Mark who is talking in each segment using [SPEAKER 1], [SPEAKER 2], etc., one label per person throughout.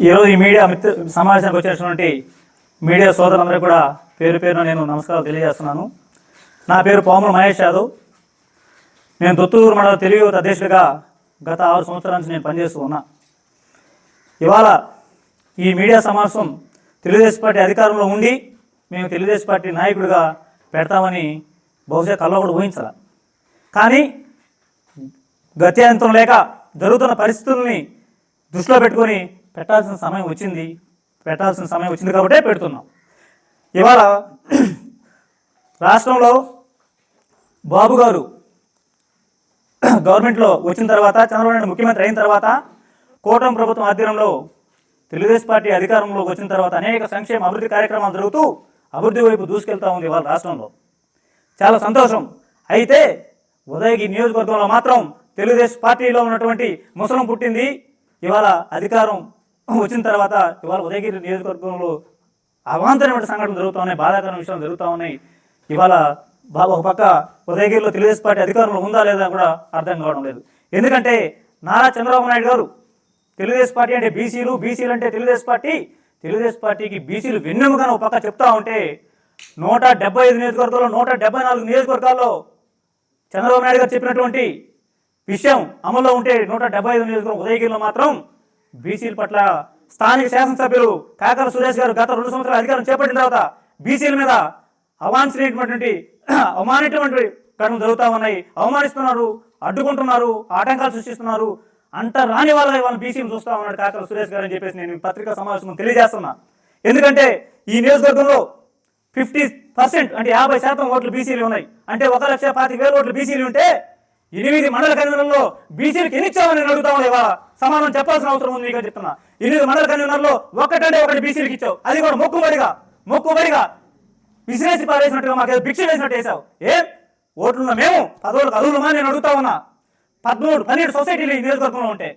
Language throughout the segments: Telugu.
[SPEAKER 1] ఈరోజు ఈ మీడియా సమావేశానికి వచ్చేటువంటి మీడియా సోదరులందరూ కూడా పేరు పేరున నేను నమస్కారాలు తెలియజేస్తున్నాను. నా పేరు పాముల మహేష్ యాదవ్. నేను దొత్తూరు మండల తెలుగు యువత అధ్యక్షుడిగా గత 6 సంవత్సరాల నుంచి నేను పనిచేస్తూ ఉన్నా. ఇవాళ ఈ మీడియా సమావేశం తెలుగుదేశం పార్టీ అధికారంలో ఉండి మేము తెలుగుదేశం పార్టీ నాయకుడిగా పెడతామని బహుశా కల్లో కూడా ఊహించాల. కానీ గత్యంతరం లేక జరుగుతున్న పరిస్థితుల్ని దృష్టిలో పెట్టుకొని పెట్టాల్సిన సమయం వచ్చింది కాబట్టే పెడుతున్నాం. ఇవాళ రాష్ట్రంలో బాబు గారు గవర్నమెంట్లో వచ్చిన తర్వాత, చంద్రబాబు నాయుడు ముఖ్యమంత్రి అయిన తర్వాత, కూటమి ప్రభుత్వం ఆధ్వర్యంలో తెలుగుదేశం పార్టీ అధికారంలోకి వచ్చిన తర్వాత అనేక సంక్షేమ అభివృద్ధి కార్యక్రమాలు జరుగుతూ అభివృద్ధి వైపు దూసుకెళ్తూ ఉంది ఇవాళ రాష్ట్రంలో. చాలా సంతోషం. అయితే ఉదయగిరి నియోజకవర్గంలో మాత్రం తెలుగుదేశం పార్టీలో ఉన్నటువంటి ముసలం పుట్టింది. ఇవాళ అధికారం వచ్చిన తర్వాత ఇవాళ ఉదయగిరి నియోజకవర్గంలో అవాంతరమైన సంఘటనలు జరుగుతూ ఉన్నాయి, బాధాకరమైన విషయాలు జరుగుతూ ఉన్నాయి. ఇవాళ ఒక పక్క ఉదయగిరిలో తెలుగుదేశం పార్టీ అధికారంలో ఉందా లేదా కూడా అర్థం కావడం లేదు. ఎందుకంటే నారా చంద్రబాబు నాయుడు గారు తెలుగుదేశం పార్టీ అంటే బీసీలు అంటే తెలుగుదేశం పార్టీకి బీసీలు వెన్నెముకని ఒక పక్క చెప్తా ఉంటే 175 నియోజకవర్గాల్లో 174 నియోజకవర్గాల్లో చంద్రబాబు నాయుడు గారు చెప్పినటువంటి విషయం అమల్లో ఉంటే 175 నియోజకవర్గం ఉదయగిరిలో మాత్రం బీసీల పట్ల స్థానిక శాసనసభ్యులు కాకర సురేష్ గారు గత 2 సంవత్సరాల అధికారం చేపట్టిన తర్వాత బీసీల మీద అవాంఛనీయటువంటి ఘటనలు జరుగుతూ ఉన్నాయి. అవమానిస్తున్నారు, అడ్డుకుంటున్నారు, ఆటంకాలు సృష్టిస్తున్నారు. రాని వాళ్ళ బీసీలు చూస్తూ ఉన్నాడు కాకర సురేష్ గారు అని చెప్పేసి నేను పత్రికా సమావేశం తెలియజేస్తున్నా. ఎందుకంటే ఈ నియోజకవర్గంలో 50% అంటే 50% ఓట్లు బీసీలు ఉన్నాయి. అంటే 1,25,000 ఓట్లు బీసీలు ఉంటే 8 మండల కన్వీనర్లో బీసీలకు ఎన్ని ఇచ్చామని నేను అడుగుతా ఉన్నా. ఇవాళ సమాధానం చెప్పాల్సిన అవసరం ఉంది. మీకు చెప్తున్నా, 8 మండల కన్వీనర్లో ఒకటి బీసీలకు ఇచ్చావు. అది కూడా మొక్కుబడిగా విసిరేసి పారేసినట్టుగా మాకు భిక్ష వేసినట్టు వేసావు. ఓట్లున్న మేము పదవులకు అర్హులమా నేను అడుగుతా ఉన్నా. 12 సొసైటీలు ఈ నియోజకవర్గంలో ఉంటే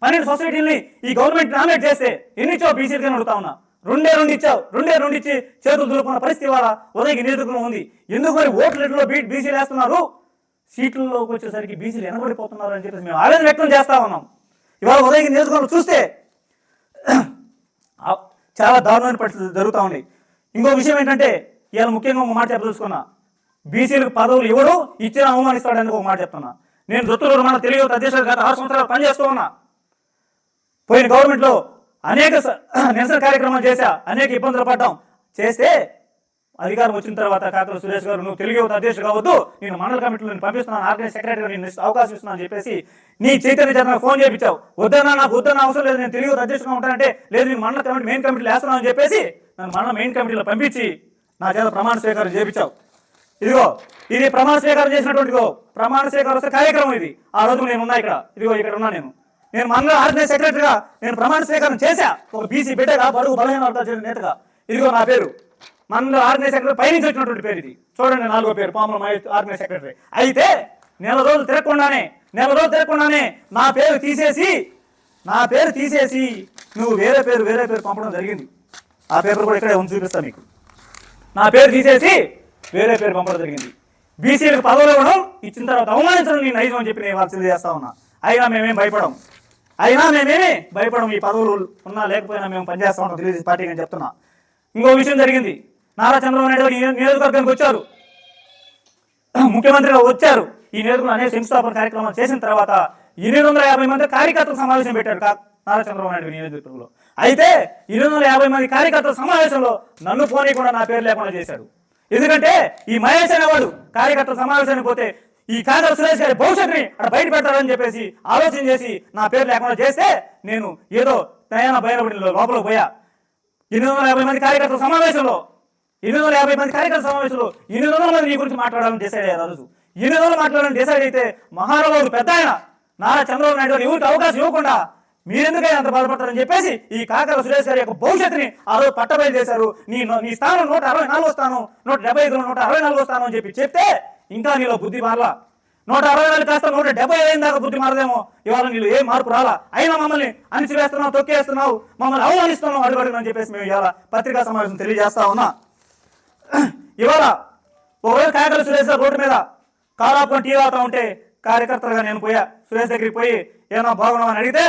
[SPEAKER 1] 12 సొసైటీలని ఈ గవర్నమెంట్ నామినేట్ చేస్తే ఎన్ని ఇచ్చావు బీసీలకి అని అడుగుతా ఉన్నా. 2 ఇచ్చావు. 2 ఇచ్చి చేతులు దులుపుకున్న పరిస్థితి ఇవాళ ఉదయగిరి నియోజకవర్గంలో ఉంది. ఎందుకు మరి ఓట్లలో బీసీలు వేస్తున్నారు, సీట్లలోకి వచ్చేసరికి బీసీలు వెనబడిపోతున్నారు అని చెప్పేసి మేము ఆవేదన వ్యక్తం చేస్తా ఉన్నాం. ఇవాళ ఉదయగిరి నియోజకవర్గంలో చూస్తే చాలా దారుణమైన పరిస్థితులు జరుగుతూ ఉన్నాయి. ఇంకో విషయం ఏంటంటే ఇవాళ ముఖ్యంగా ఒక మాట చెప్పదలుచుకున్నా. బీసీలకు పదవులు ఇవ్వడు, ఇచ్చిన అవమానిస్తాడని ఒక మాట చెప్తున్నా. నేను దొత్తూరు మన తెలుగు అధ్యక్షుడు గత 6 సంవత్సరాలు పనిచేస్తూ ఉన్నా. పోయిన గవర్నమెంట్లో అనేక నిరసన కార్యక్రమాలు చేశా, అనేక ఇబ్బందులు పడ్డాం. చేస్తే అధికారం వచ్చిన తర్వాత కాకర సురేష్ గారు నువ్వు తెలుగు యువత అధ్యక్షుడు కావద్దు, నేను మండల కమిటీలో నేను పంపిస్తున్నాను, ఆర్గనైజ్ సెక్రటరీగా నేను అవకాశం ఇస్తున్నాను అని చెప్పేసి నీ చైతన్య చేత ఫోన్ చేయించావు. వద్దన్నా నాకు అవసరం లేదు, నేను తెలుగు యువత అధ్యక్షుడుగా ఉంటానంటే లేదు నేను మండల కమిటీ మెయిన్ కమిటీలో వేస్తున్నాను అని చెప్పేసి నన్ను మండల మెయిన్ కమిటీలో పంపించి నా చేత ప్రమాణ స్వీకారం చేయించావు. ఇది ప్రమాణ స్వీకారం చేసినటువంటి ప్రమాణ స్వీకారం కార్యక్రమం. ఇది ఆ రోజు నేను ఉన్నా ఇక్కడ ఉన్నా. నేను మండల ఆర్గనైజ్ సెక్రటరీగా నేను ప్రమాణ స్వీకారం చేశా. ఒక బీసీ బిడ్డగా, బడుగు బలహీన వర్గాల నేతగా. నా పేరు మండల ఆర్గనైజ్ సెక్రటరీ పైనుంచి వచ్చినటువంటి పేరు. ఇది చూడండి, 4వ పేరు పాముల మహేష్ ఆర్గనైజ్ సెక్రటరీ. అయితే నెల రోజులు తిరగకుండానే నా పేరు తీసేసి నువ్వు వేరే పేరు పంపడం జరిగింది. ఆ పేపర్ కూడా ఇక్కడే ఉంది, చూపిస్తా మీకు. నా పేరు తీసేసి వేరే పేరు పంపడం జరిగింది. బీసీలకు పదవులు ఇవ్వడం, ఇచ్చిన తర్వాత అవమానించడం నేను నైజం అని చెప్పి నేను వాళ్ళు తెలియజేస్తా ఉన్నా. అయినా మేమేమి భయపడం. ఈ పదవులు ఉన్నా లేకపోయినా మేము పనిచేస్తా ఉన్నాం తెలుగుదేశం పార్టీకి అని చెప్తున్నా. ఇంకో విషయం జరిగింది. నారా చంద్రబాబు నాయుడు నియోజకవర్గానికి వచ్చారు, ముఖ్యమంత్రిగా వచ్చారు. ఈ నియోజకవర్గంలో అనేక శంకుస్థాపన కార్యక్రమాలు చేసిన తర్వాత 850 మంది కార్యకర్తల సమావేశం పెట్టారు నారా చంద్రబాబు నాయుడు నియోజకవర్గంలో. అయితే 850 మంది కార్యకర్తల సమావేశంలో నన్ను పోనీ కూడా నా పేరు లేకుండా చేశాడు. ఎందుకంటే ఈ మహేష్ అనేవాడు కార్యకర్తల సమావేశానికి పోతే ఈ కాకర సురేష్ గారి భవిష్యత్తుని అక్కడ బయట పెడతారని చెప్పేసి ఆలోచన చేసి నా పేరు లేకుండా చేస్తే నేను ఏదో తయాన బయలుపడి లోపలికి పోయా. 850 మంది కార్యకర్తల సమావేశంలో 800 మంది నీ గురించి మాట్లాడాలని డిసైడ్ అయ్యారు. ఆ రోజు 800 మాట్లాడాలని డిసైడ్ అయితే మహానుభావుడు పెద్ద ఆయన నారా చంద్రబాబు నాయుడు గారు ఎవరికి అవకాశం ఇవ్వకుండా మీరెందుకైనా అంత బాధపడతారని చెప్పేసి ఈ కాకర సురేష్ గారి యొక్క భవిష్యత్తుని ఆ రోజు పట్టబయలు చేశారు. నీ స్థానం 164 స్థానం 175 164 స్థానం అని చెప్తే ఇంకా నీలో బుద్ధి మారలా. 164 కాస్త 175 దాకా బుద్ధి మారదేమో. ఇవాళ నీళ్ళు ఏం మార్పు రాలా. అయినా మమ్మల్ని అణిచివేస్తున్నావు, తొక్కేస్తున్నావు, మమ్మల్ని అవమానిస్తున్నావు అడుగడుగునని చెప్పేసి మేము ఇవాళ పత్రికా సమావేశం తెలియజేస్తా ఉన్నా. ఇవాళ ఒకరోజు కాకర సురేష్ గారు రోడ్డు మీద కారాపుకొని టీ తాగుతా ఉంటే కార్యకర్తలుగా నేను పోయా. సురేష్ దగ్గరికి పోయి ఏమన్నా బాగున్నామని అడిగితే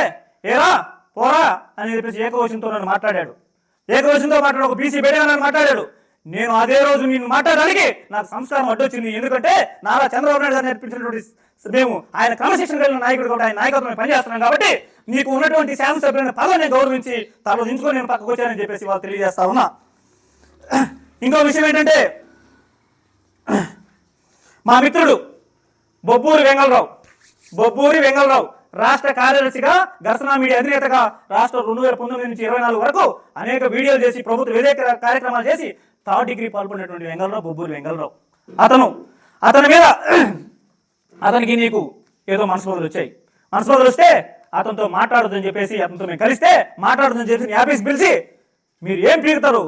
[SPEAKER 1] ఏరా పోరా అని చెప్పేసి ఏకవచనంతో నన్ను మాట్లాడాడు. ఏకవచనంతో మాట్లాడు ఒక బీసీ బేడగా మాట్లాడాడు. నేను అదే రోజు నేను మాట్లాడడానికి నాకు సంస్కారం అడ్డొచ్చింది. ఎందుకంటే నారా చంద్రబాబు నాయుడు గారు నేర్పించినటువంటి మేము ఆయన క్రమశిక్షణ కలిగిన నాయకుడు కాబట్టి ఆయన నాయకత్వం పనిచేస్తున్నాం కాబట్టి నీకు ఉన్నటువంటి శాసనసభ్యులైన పదవిని గౌరవించి తనలో దించుకొని నేను పక్కకు వచ్చానని చెప్పేసి వాళ్ళు తెలియజేస్తా ఉన్నా. ఇంకో విషయం ఏంటంటే మా మిత్రుడు బొబ్బూరి వెంగళరావు రాష్ట్ర కార్యదర్శిగా ఘర్షణ మీడియా అధినేతగా రాష్ట్ర 2019 నుంచి 24 వరకు అనేక వీడియోలు చేసి ప్రభుత్వ వ్యతిరేక కార్యక్రమాలు చేసి థర్డ్ డిగ్రీ పాల్పడినటువంటి బొబ్బూరి వెంగళరావు అతని మీద అతనికి నీకు ఏదో మనస్పర్ధలు వచ్చాయి. మనస్పర్ధలు వస్తే అతనితో మాట్లాడదని చెప్పేసి అతనితో మేము కలిస్తే మాట్లాడదని చెప్పేసి ఆఫీస్కి పిలిచి మీరు ఏం పీకుతారు,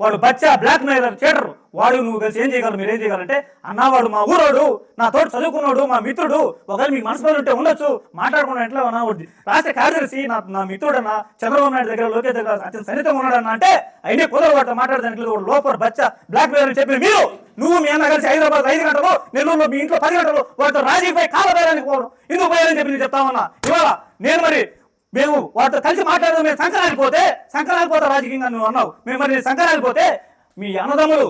[SPEAKER 1] వాడు బచ్చా బ్లాక్ మెయిలర్ చేటర్, వాడు నువ్వు కలిసి ఏం చేయగలరు, మీరు ఏం చేయగలంటే అన్నా వాడు మా ఊరోడు, నా తోటి చదువుకున్నాడు, మా మిత్రుడు, ఒకవేళ మీకు మనసులో ఉంటే ఉండొచ్చు మాట్లాడుకున్నా ఎట్లా అన్నా రాష్ట్ర కార్యదర్శి నా మిత్రుడు అన్న చంద్రబాబు నాయుడు దగ్గర లోకేష్ దగ్గర అత్యంత సన్నిహితంగా ఉన్నాడన్న అంటే అయినా కుదరదు వాటితో మాట్లాడడానికి లోపల బచ్చా బ్లాక్ మెయిలర్ చెప్పిన మీరు నువ్వు మీ అన్న కలిసి హైదరాబాద్ 5 గంటలు నెల్లూరులో మీ ఇంట్లో 10 గంటలు వాటితో రాజీపై కాలబేరానికి పోవడం ఎందుకు పోయాలని చెప్పి నేను చెప్తా ఉన్నా. ఇవాళ నేను మరి మేము వాటితో కలిసి మాట్లాడదాం, మేము సంకరానికి పోతే రాజకీయంగా నువ్వు అన్నావు, మేము మరి సంకరానికి పోతే మీ అన్నదమ్ములు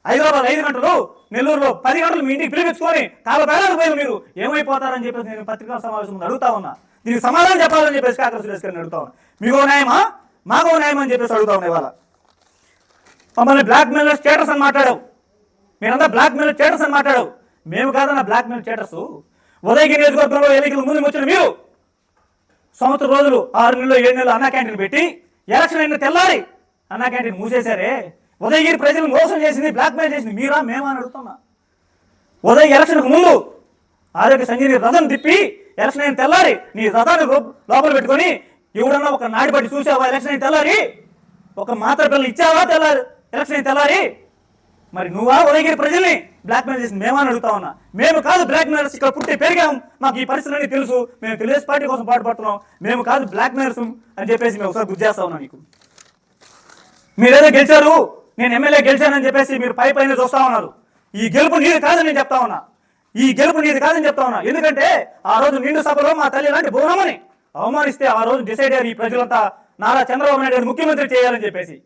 [SPEAKER 1] హైదరాబాద్ 5 గంటలు నెల్లూరులో 10 గంటలు మీ ఇంటికి పిలిపించుకొని కాలబేరానికి పోయి మీరు ఏమైపోతారని చెప్పేసి నేను పత్రికా సమావేశం అడుగుతా ఉన్నా. దీనికి సమాధానం చెప్పాలని చెప్పేసి కాకర సురేష్ గారిని అడుగుతా ఉన్నా. మీకో న్యాయమా మాకో న్యాయం అని చెప్పేసి అడుగుతా ఉన్నా. ఇవాళ మమ్మల్ని బ్లాక్ మెయిలర్ స్టేటస్ అని మాట్లాడావు, మీరంతా బ్లాక్ మెయిలర్ స్టేటస్ అని మాట్లాడావు. మేము కాదన్న బ్లాక్ మెయిలర్ స్టేటస్. ఉదయగిరి నియోజకవర్గంలో ఎన్నికల ముందు వచ్చిన మీరు సంవత్సరం రోజులు 6 నెలలు 7 నెలలు అన్నా క్యాంటీన్ పెట్టి ఎలక్షన్ అయిన తెల్లారి అన్నా క్యాంటీన్ మూసేశారే. ఉదయగిరి ప్రజలను మోసం చేసింది, బ్లాక్ మెయిల్ చేసింది మీరా మేమా అని అడుగుతున్నా. ఎలక్షన్కు ముందు ఆరోగ్య సంజీని రథం తిప్పి ఎలక్షన్ అయిన తెల్లారి నీ రథాన్ని లోపల పెట్టుకొని ఎవడన్నా ఒక నాడిపట్టి చూసావా? ఎలక్షన్ అయిన తెల్లారి ఒక మాత్ర పిల్లలు ఇచ్చావా? తెల్లారి ఎలక్షన్ అయిన తెల్లారి మరి నువ్వా ఉదయగిరి ప్రజల్ని బ్లాక్ మెయిల్ చేసింది మేమా అని అడుగుతా ఉన్నా. మేము కాదు బ్లాక్ మెయిలర్స్, ఇక్కడ పుట్టి పెరిగాం, మాకు ఈ పరిస్థితులన్నీ తెలుసు, మేము తెలుగుదేశం పార్టీ కోసం పాటుపడుతున్నాం, మేము కాదు బ్లాక్ మెయిలర్స్ అని చెప్పేసి మేము ఒకసారి గుర్తు చేస్తా ఉన్నాం. నీకు మీరేదో గెలిచారు, నేను ఎమ్మెల్యే గెలిచానని చెప్పేసి మీరు పైన చూస్తా ఉన్నారు. ఈ గెలుపు నీది కాదని నేను చెప్తా ఉన్నా. ఎందుకంటే ఆ రోజు నిండు సభలో మా తల్లి లాంటి భువనమని అవమానిస్తే ఆ రోజు డిసైడ్ అయ్యారు ఈ ప్రజలంతా నారా చంద్రబాబు నాయుడు ముఖ్యమంత్రి చేయాలని చెప్పేసి